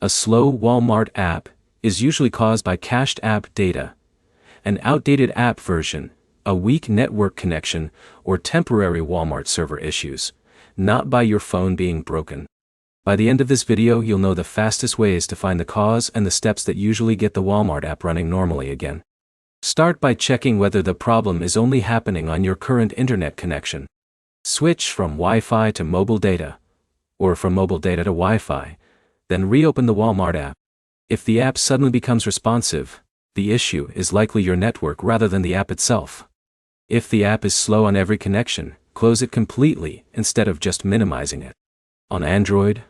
A slow Walmart app is usually caused by cached app data, an outdated app version, a weak network connection, or temporary Walmart server issues, not by your phone being broken. By the end of this video, you'll know the fastest ways to find the cause and the steps that usually get the Walmart app running normally again. Start by checking whether the problem is only happening on your current internet connection. Switch from Wi-Fi to mobile data, or from mobile data to Wi-Fi, then reopen the Walmart app. If the app suddenly becomes responsive, the issue is likely your network rather than the app itself. If the app is slow on every connection, close it completely instead of just minimizing it. On Android,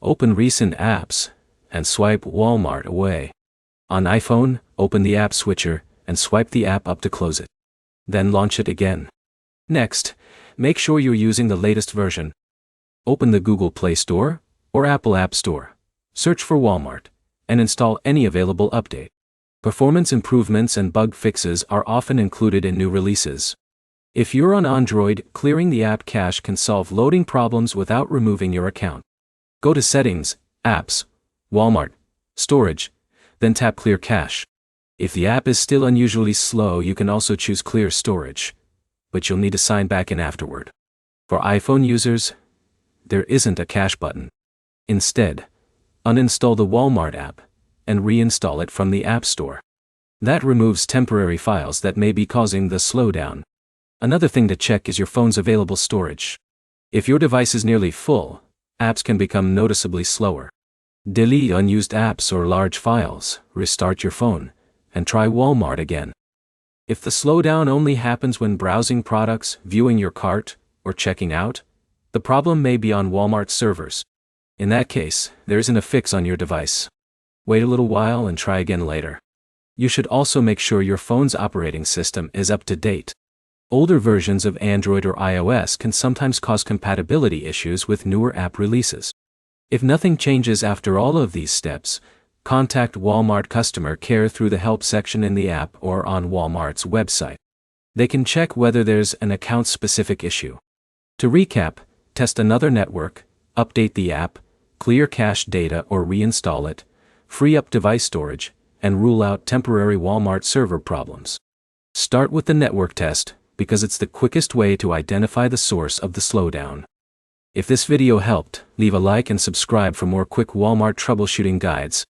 open recent apps and swipe Walmart away. On iPhone, open the app switcher and swipe the app up to close it. Then launch it again. Next, make sure you're using the latest version. Open the Google Play Store or Apple App Store, search for Walmart, and install any available update. Performance improvements and bug fixes are often included in new releases. If you're on Android, clearing the app cache can solve loading problems without removing your account. Go to Settings, Apps, Walmart, Storage, then tap Clear Cache. If the app is still unusually slow, you can also choose Clear Storage, but you'll need to sign back in afterward. For iPhone users, there isn't a cache button. Instead, uninstall the Walmart app and reinstall it from the App Store. That removes temporary files that may be causing the slowdown. Another thing to check is your phone's available storage. If your device is nearly full, apps can become noticeably slower. Delete unused apps or large files, restart your phone, and try Walmart again. If the slowdown only happens when browsing products, viewing your cart, or checking out, the problem may be on Walmart's servers. In that case, there isn't a fix on your device. Wait a little while and try again later. You should also make sure your phone's operating system is up to date. Older versions of Android or iOS can sometimes cause compatibility issues with newer app releases. If nothing changes after all of these steps, contact Walmart customer care through the help section in the app or on Walmart's website. They can check whether there's an account-specific issue. To recap, test another network, update the app, clear cache data or reinstall it, free up device storage, and rule out temporary Walmart server problems. Start with the network test, because it's the quickest way to identify the source of the slowdown. If this video helped, leave a like and subscribe for more quick Walmart troubleshooting guides.